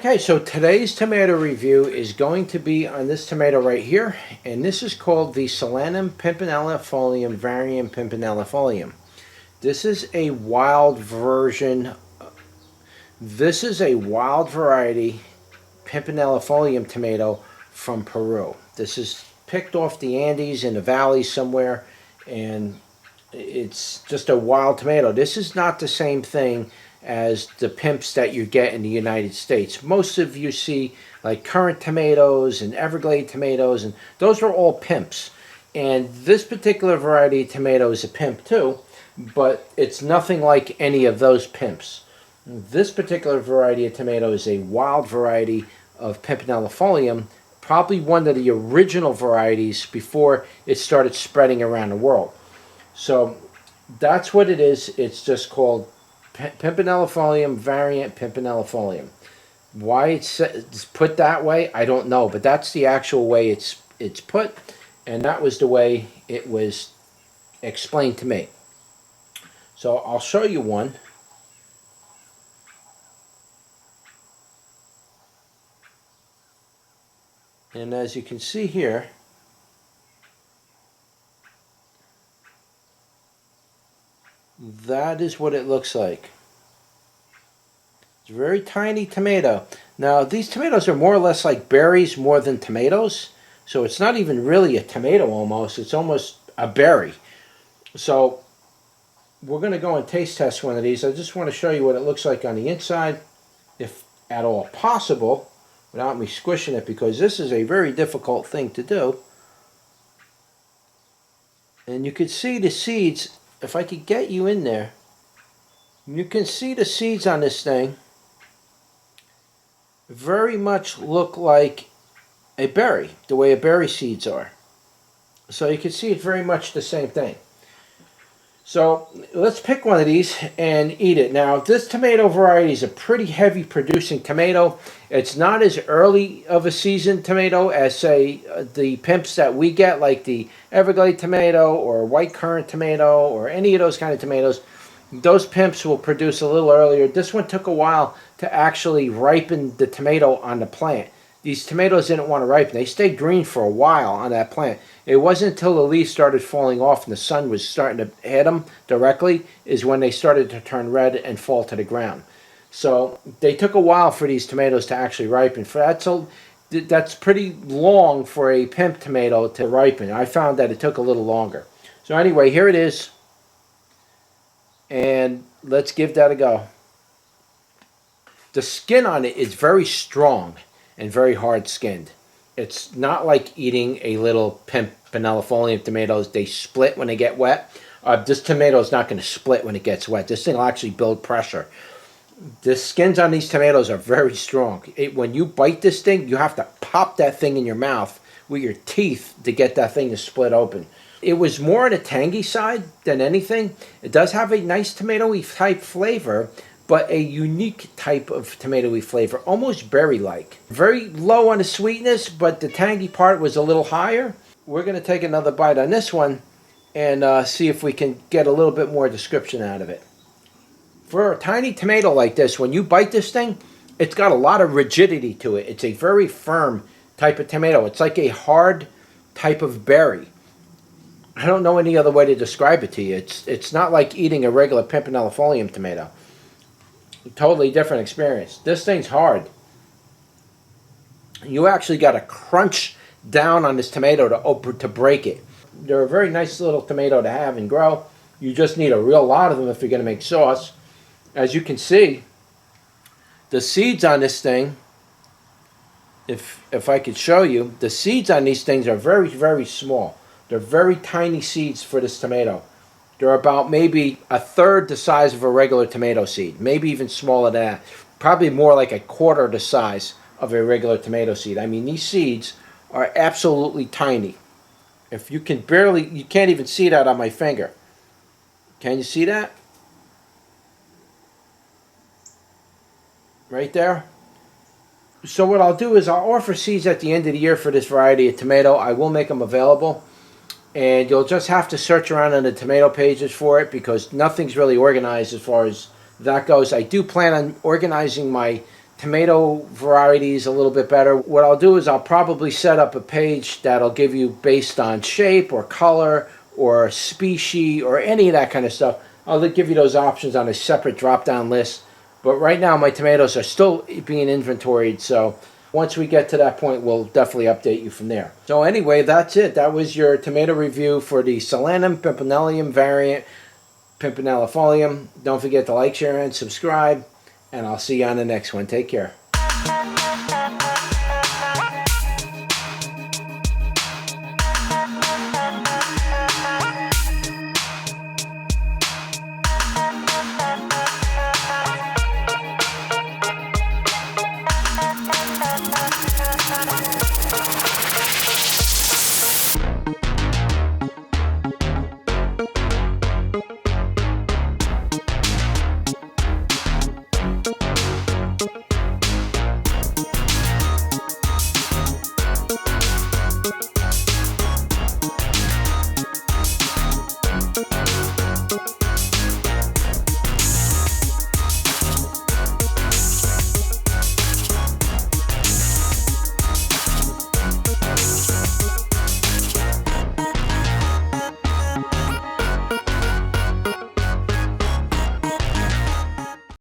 Okay, so today's tomato review is going to be on this tomato right here, and this is called the Solanum pimpinellifolium var. This is a wild version. This is a wild variety pimpinellifolium tomato from Peru. This is picked off the Andes in the valley somewhere, and it's just a wild tomato. This is not the same thing as the pimps that you get in the United States. Most of you see like Currant tomatoes and Everglade tomatoes, and those are all pimps. And this particular variety of tomato is a pimp too, but it's nothing like any of those pimps. This particular variety of tomato is a wild variety of pimpinellifolium, probably one of the original varieties before it started spreading around the world. So that's what it is. It's just called pimpinellifolium variant pimpinellifolium. Why it's put that way, I don't know, but that's the actual way it's put, and that was the way it was explained to me. So I'll show you one. And as you can see here, that is what it looks like. It's a very tiny tomato. Now, these tomatoes are more or less like berries more than tomatoes. So it's not even really a tomato almost. It's almost a berry. So we're going to go and taste test one of these. I just want to show you what it looks like on the inside, if at all possible, without me squishing it, because this is a very difficult thing to do. And you can see the seeds. If I could get you in there, you can see the seeds on this thing very much look like a berry, the way a berry seeds are. So you can see it's very much the same thing. So let's pick one of these and eat it. Now, this tomato variety is a pretty heavy producing tomato. It's not as early of a season tomato as, say, the pimps that we get, like the Everglade tomato or white currant tomato or any of those kind of tomatoes. Those pimps will produce a little earlier. This one took a while to actually ripen the tomato on the plant. These tomatoes didn't want to ripen. They stayed green for a while on that plant. It wasn't until the leaves started falling off and the sun was starting to hit them directly is when they started to turn red and fall to the ground. So they took a while for these tomatoes to actually ripen. That's pretty long for a pimp tomato to ripen. I found that it took a little longer. So anyway, here it is. And let's give that a go. The skin on it is very strong and very hard skinned. It's not like eating a little pimpinellifolium tomatoes. They split when they get wet. This tomato is not going to split when it gets wet. This thing will actually build pressure. The skins on these tomatoes are very strong. When you bite this thing, you have to pop that thing in your mouth with your teeth to get that thing to split open. It was more on the tangy side than anything. It does have a nice tomatoey type flavor, but a unique type of tomatoey flavor, almost berry-like. Very low on the sweetness, but the tangy part was a little higher. We're going to take another bite on this one and see if we can get a little bit more description out of it. For a tiny tomato like this, when you bite this thing, it's got a lot of rigidity to it. It's a very firm type of tomato. It's like a hard type of berry. I don't know any other way to describe it to you. It's not like eating a regular pimpinellifolium tomato. Totally different experience. This thing's hard. You actually got to crunch down on this tomato to break it. They're a very nice little tomato to have and grow. You just need a real lot of them if you're going to make sauce. As you can see, the seeds on this thing, if I could show you, the seeds on these things are very, very small. They're very tiny seeds for this tomato. They're about maybe a third the size of a regular tomato seed, maybe even smaller than that. Probably more like a quarter the size of a regular tomato seed. I mean, these seeds are absolutely tiny. If you can barely, you can't even see that on my finger. Can you see that? Right there? So what I'll do is I'll offer seeds at the end of the year for this variety of tomato. I will make them available. And you'll just have to search around on the tomato pages for it because nothing's really organized as far as that goes. I do plan on organizing my tomato varieties a little bit better, what I'll do is I'll probably set up a page that'll give you based on shape or color or species or any of that kind of stuff. I'll give you those options on a separate drop-down list. But right now my tomatoes are still being inventoried, so once we get to that point, we'll definitely update you from there. So anyway, that's it. That was your tomato review for the Solanum pimpinellifolium variant, pimpinellifolium. Don't forget to like, share, and subscribe, and I'll see you on the next one. Take care.